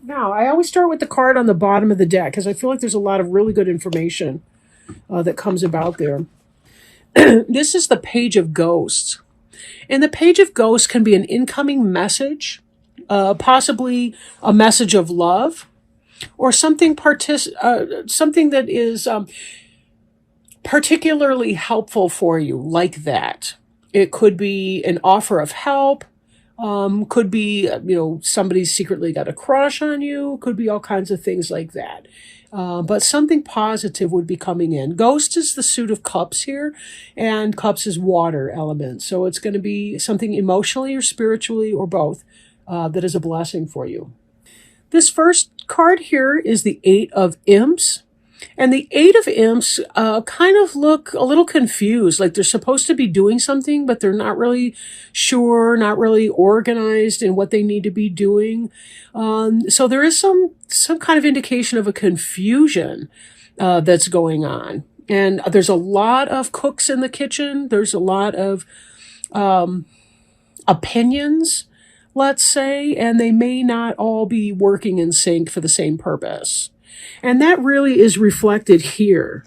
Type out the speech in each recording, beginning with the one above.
Now, I always start with the card on the bottom of the deck because I feel like there's a lot of really good information that comes about there. This is the Page of Ghosts. And the Page of Ghosts can be an incoming message, possibly a message of love, or something that is particularly helpful for you, like that. It could be an offer of help. Could be, somebody's secretly got a crush on you. Could be all kinds of things like that. But something positive would be coming in. Ghost is the suit of cups here, and cups is water element. So it's going to be something emotionally or spiritually or both that is a blessing for you. This first card here is the Eight of Imps. And the Eight of Imps kind of look a little confused, like they're supposed to be doing something, but they're not really sure, not really organized in what they need to be doing. So there is some kind of indication of a confusion that's going on. And there's a lot of cooks in the kitchen. There's a lot of opinions, let's say, and they may not all be working in sync for the same purpose. And that really is reflected here.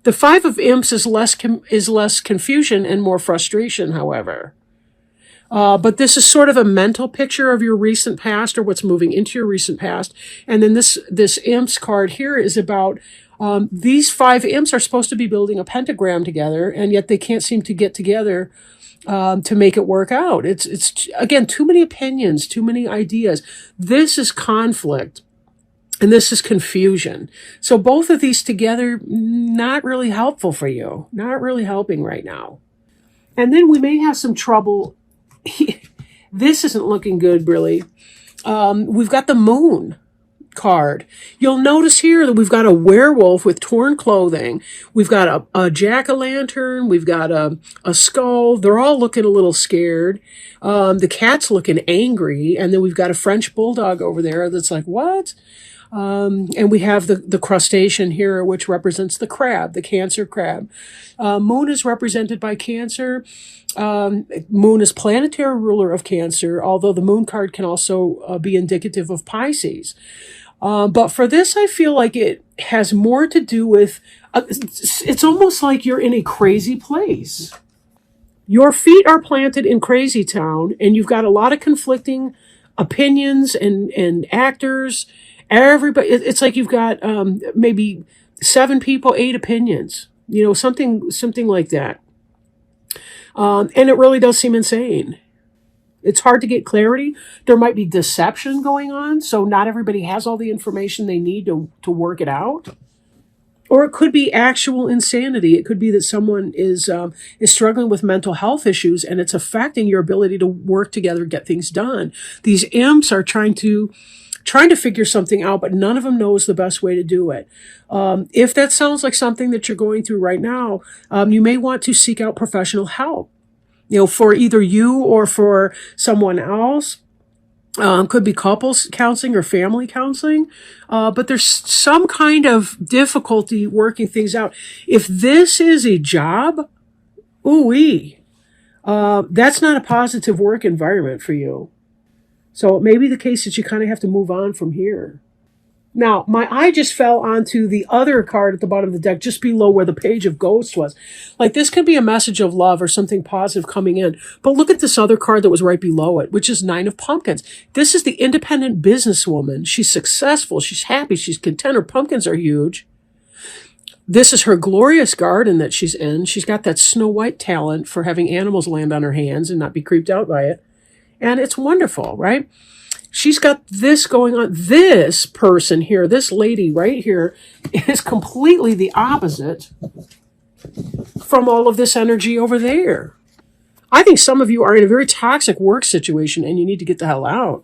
The Five of Imps is less confusion and more frustration, however. But this is sort of a mental picture of your recent past or what's moving into your recent past. And then this Imps card here is about these five imps are supposed to be building a pentagram together, and yet they can't seem to get together to make it work out. It's again, too many opinions, too many ideas. This is conflict. And this is confusion. So both of these together, not really helpful for you. Not really helping right now. And then we may have some trouble. This isn't looking good, really. We've got the Moon card. You'll notice here that we've got a werewolf with torn clothing. We've got a jack-o'-lantern. We've got a skull. They're all looking a little scared. The cat's looking angry. And then we've got a French bulldog over there that's like, what? And we have the crustacean here, which represents the crab, the Cancer crab. Moon is represented by Cancer. Moon is planetary ruler of Cancer, although the Moon card can also be indicative of Pisces. But for this, I feel like it has more to do with, it's almost like you're in a crazy place. Your feet are planted in crazy town, and you've got a lot of conflicting opinions and actors. Everybody, it's like you've got maybe 7 people, 8 opinions, something like that. And it really does seem insane. It's hard to get clarity. There might be deception going on, so not everybody has all the information they need to work it out. Or it could be actual insanity. It could be that someone is struggling with mental health issues, and it's affecting your ability to work together, get things done. These imps are trying to figure something out, but none of them knows the best way to do it. If that sounds like something that you're going through right now, you may want to seek out professional help, for either you or for someone else. Could be couples counseling or family counseling. But there's some kind of difficulty working things out. If this is a job, that's not a positive work environment for you. So it may be the case that you kind of have to move on from here. Now, my eye just fell onto the other card at the bottom of the deck, just below where the Page of Ghosts was. Like, this could be a message of love or something positive coming in. But look at this other card that was right below it, which is Nine of Pumpkins. This is the independent businesswoman. She's successful. She's happy. She's content. Her pumpkins are huge. This is her glorious garden that she's in. She's got that Snow White talent for having animals land on her hands and not be creeped out by it. And it's wonderful, right? She's got this going on. This person here, this lady right here, is completely the opposite from all of this energy over there. I think some of you are in a very toxic work situation and you need to get the hell out.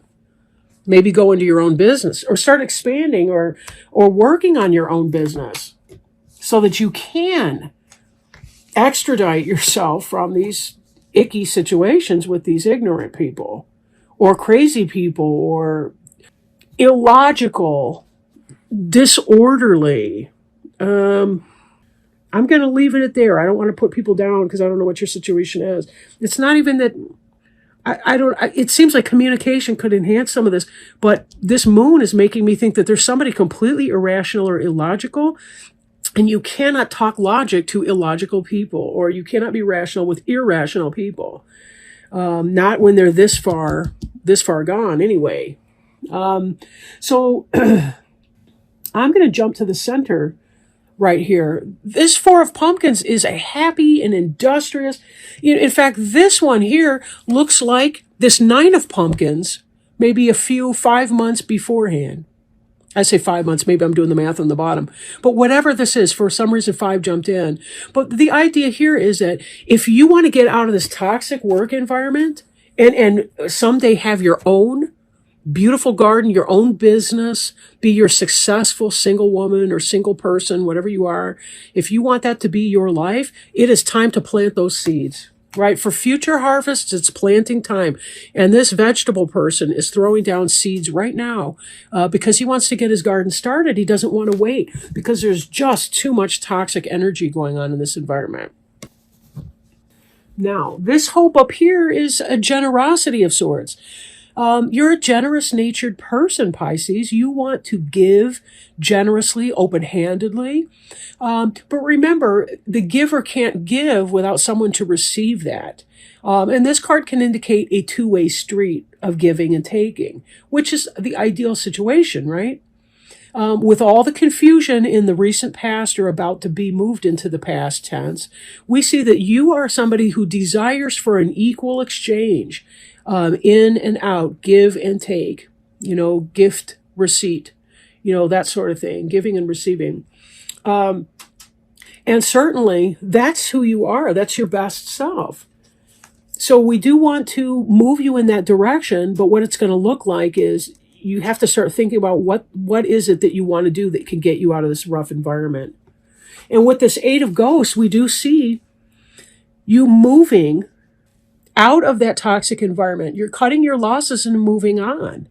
Maybe go into your own business or start expanding or working on your own business so that you can extradite yourself from these icky situations with these ignorant people or crazy people or illogical, disorderly. I'm going to leave it at there. I don't want to put people down because I don't know what your situation is. It's not even that it seems like communication could enhance some of this, but this moon is making me think that there's somebody completely irrational or illogical, and you cannot talk logic to illogical people, or you cannot be rational with irrational people. Not when they're this far gone anyway. So I'm going to jump to the center right here. This Four of Pumpkins is a happy and industrious. In fact, this one here looks like this Nine of Pumpkins, maybe 5 months beforehand. I say 5 months, maybe I'm doing the math on the bottom. But whatever this is, for some reason 5 jumped in. But the idea here is that if you want to get out of this toxic work environment and someday have your own beautiful garden, your own business, be your successful single woman or single person, whatever you are. If you want that to be your life, it is time to plant those seeds, right? For future harvests, it's planting time. And this vegetable person is throwing down seeds right now because he wants to get his garden started. He doesn't want to wait because there's just too much toxic energy going on in this environment. Now, this hope up here is a generosity of sorts. You're a generous-natured person, Pisces. You want to give generously, open-handedly. But remember, the giver can't give without someone to receive that. And this card can indicate a two-way street of giving and taking, which is the ideal situation, right? With all the confusion in the recent past or about to be moved into the past tense, we see that you are somebody who desires for an equal exchange. In and out, give and take, gift, receipt, that sort of thing, giving and receiving. And certainly that's who you are. That's your best self. So we do want to move you in that direction, but what it's going to look like is you have to start thinking about what is it that you want to do that can get you out of this rough environment. And with this Eight of Ghosts, we do see you moving out of that toxic environment. You're cutting your losses and moving on.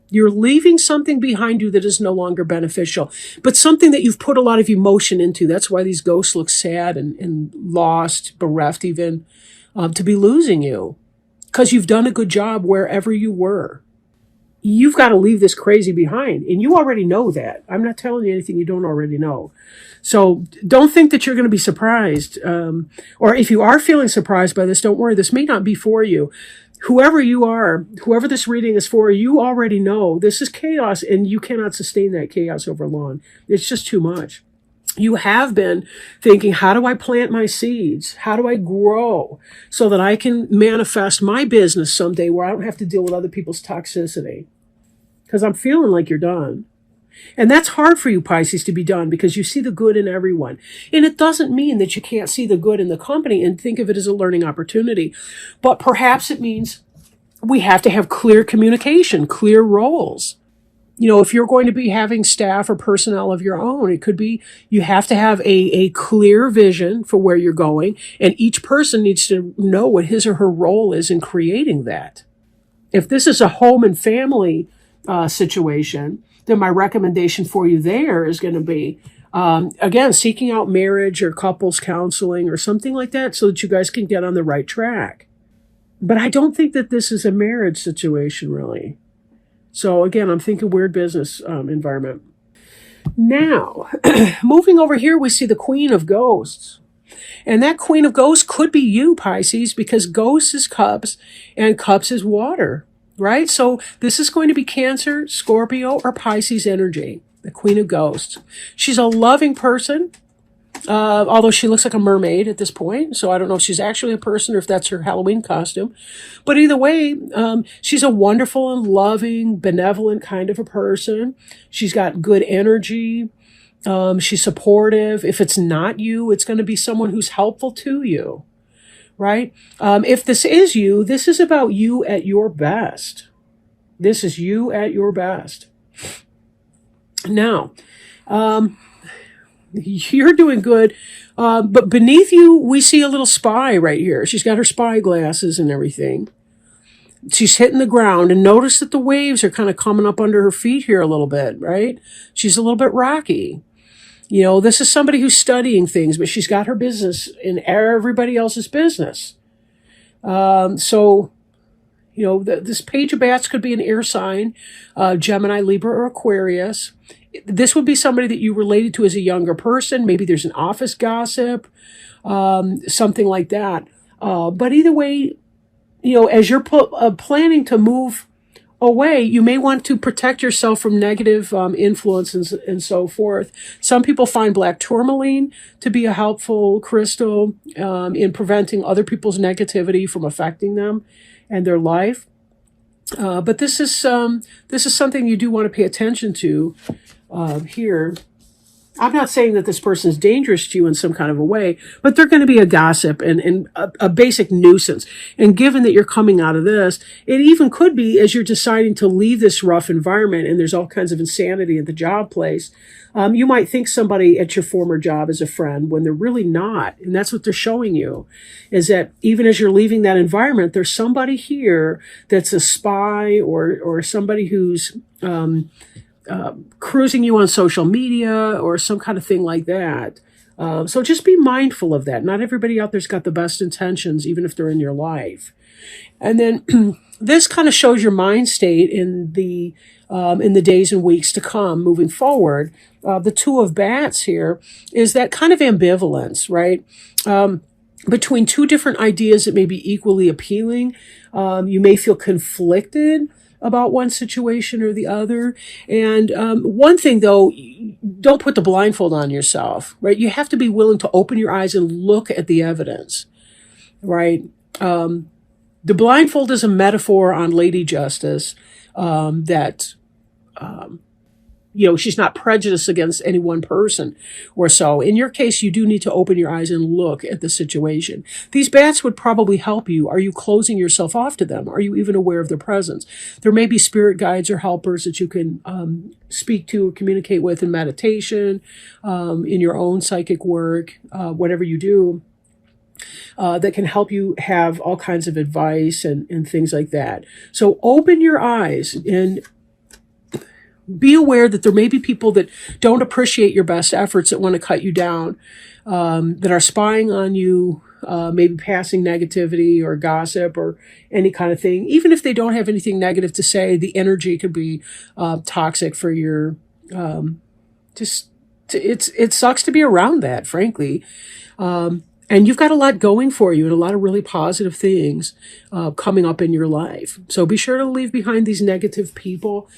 You're leaving something behind you that is no longer beneficial, but something that you've put a lot of emotion into. That's why these ghosts look sad and lost, bereft even, to be losing you, because you've done a good job wherever you were. You've got to leave this crazy behind, and you already know that. I'm not telling you anything you don't already know. So don't think that you're going to be surprised. Or if you are feeling surprised by this, don't worry. This may not be for you. Whoever you are, whoever this reading is for, you already know this is chaos, and you cannot sustain that chaos over long. It's just too much. You have been thinking, how do I plant my seeds? How do I grow so that I can manifest my business someday where I don't have to deal with other people's toxicity? Because I'm feeling like you're done. And that's hard for you, Pisces, to be done because you see the good in everyone. And it doesn't mean that you can't see the good in the company and think of it as a learning opportunity. But perhaps it means we have to have clear communication, clear roles. If you're going to be having staff or personnel of your own, it could be you have to have a clear vision for where you're going. And each person needs to know what his or her role is in creating that. If this is a home and family situation, then my recommendation for you there is going to be, again, seeking out marriage or couples counseling or something like that so that you guys can get on the right track. But I don't think that this is a marriage situation, really. So again, I'm thinking weird business environment. Now, moving over here, we see the Queen of Ghosts. And that Queen of Ghosts could be you, Pisces, because Ghosts is cups and cups is water. Right? So this is going to be Cancer, Scorpio, or Pisces energy, the Queen of Ghosts. She's a loving person, although she looks like a mermaid at this point. So I don't know if she's actually a person or if that's her Halloween costume. But either way, she's a wonderful and loving, benevolent kind of a person. She's got good energy. She's supportive. If it's not you, it's going to be someone who's helpful to you. Right? If this is you, this is about you at your best. This is you at your best. Now, you're doing good, but beneath you, we see a little spy right here. She's got her spy glasses and everything. She's hitting the ground, and notice that the waves are kind of coming up under her feet here a little bit, right? She's a little bit rocky. This is somebody who's studying things, but she's got her business in everybody else's business. So This page of bats could be an air sign, Gemini, Libra, or Aquarius. This would be somebody that you related to as a younger person. Maybe there's an office gossip, something like that. But either way, as you're planning to move away, you may want to protect yourself from negative influence and so forth. Some people find black tourmaline to be a helpful crystal in preventing other people's negativity from affecting them and their life. But this is something you do want to pay attention to here. I'm not saying that this person is dangerous to you in some kind of a way, but they're going to be a gossip and a basic nuisance. And given that you're coming out of this, it even could be as you're deciding to leave this rough environment and there's all kinds of insanity at the job place, you might think somebody at your former job is a friend when they're really not. And that's what they're showing you, is that even as you're leaving that environment, there's somebody here that's a spy or somebody who's cruising you on social media or some kind of thing like that. So just be mindful of that. Not everybody out there's got the best intentions, even if they're in your life. And then this kind of shows your mind state in the days and weeks to come, moving forward. The Two of Bats here is that kind of ambivalence, right? Between two different ideas that may be equally appealing. You may feel conflicted about one situation or the other. And one thing, though, don't put the blindfold on yourself, right? You have to be willing to open your eyes and look at the evidence, right? The blindfold is a metaphor on Lady Justice that she's not prejudiced against any one person or so. In your case, you do need to open your eyes and look at the situation. These bats would probably help you. Are you closing yourself off to them? Are you even aware of their presence? There may be spirit guides or helpers that you can speak to or communicate with in meditation, in your own psychic work, whatever you do. That can help you have all kinds of advice and things like that. So open your eyes and be aware that there may be people that don't appreciate your best efforts, that want to cut you down, that are spying on you, maybe passing negativity or gossip or any kind of thing. Even if they don't have anything negative to say, the energy could be toxic for your, it sucks to be around that, frankly. And you've got a lot going for you and a lot of really positive things coming up in your life. So be sure to leave behind these negative people.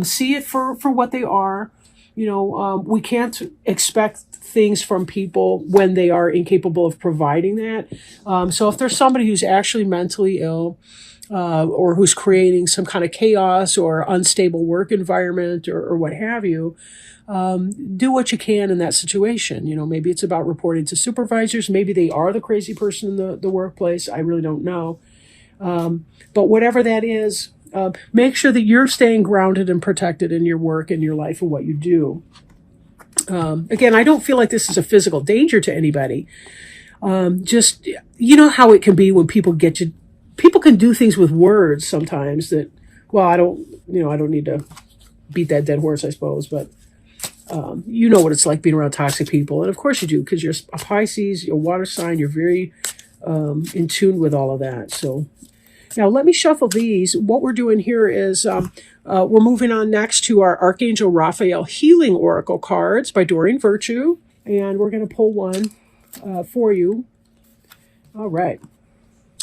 See it for what they are. We can't expect things from people when they are incapable of providing that. So if there's somebody who's actually mentally ill, or who's creating some kind of chaos or unstable work environment or what have you, do what you can in that situation. Maybe it's about reporting to supervisors. Maybe they are the crazy person in the workplace. I really don't know. But whatever that is, make sure that you're staying grounded and protected in your work and your life and what you do. Again, I don't feel like this is a physical danger to anybody. Just, how it can be when people get you. People can do things with words sometimes that, well, I don't need to beat that dead horse, I suppose, but you know what it's like being around toxic people. And of course you do, because you're a Pisces, you're a water sign, you're very in tune with all of that. So now let me shuffle these. What we're doing here is we're moving on next to our Archangel Raphael Healing Oracle cards by Doreen Virtue. And we're going to pull one for you. All right.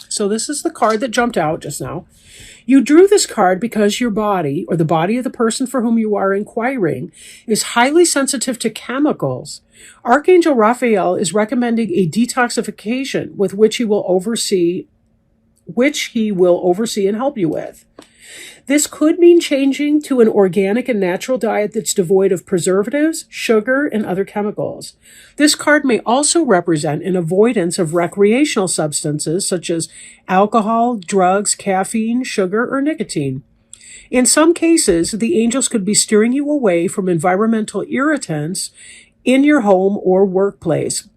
So this is the card that jumped out just now. You drew this card because your body, or the body of the person for whom you are inquiring, is highly sensitive to chemicals. Archangel Raphael is recommending a detoxification with which he will oversee and help you with. This could mean changing to an organic and natural diet that's devoid of preservatives, sugar, and other chemicals. This card may also represent an avoidance of recreational substances such as alcohol, drugs, caffeine, sugar, or nicotine. In some cases, the angels could be steering you away from environmental irritants in your home or workplace.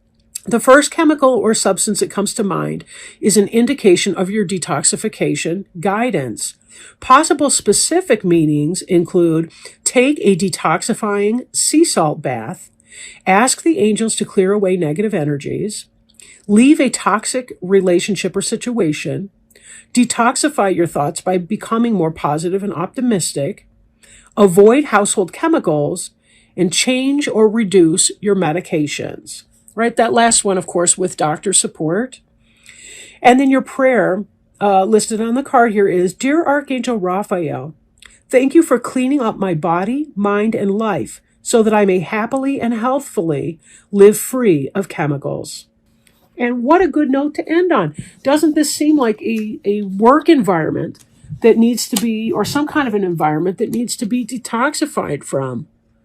The first chemical or substance that comes to mind is an indication of your detoxification guidance. Possible specific meanings include take a detoxifying sea salt bath, ask the angels to clear away negative energies, leave a toxic relationship or situation, Detoxify your thoughts by becoming more positive and optimistic. Avoid household chemicals and change or reduce your medications. Right? That last one, of course, with doctor support. And then your prayer listed on the card here is, Dear Archangel Raphael, thank you for cleaning up my body, mind, and life so that I may happily and healthfully live free of chemicals. And what a good note to end on. Doesn't this seem like a work environment that needs to be, or some kind of an environment that needs to be detoxified from?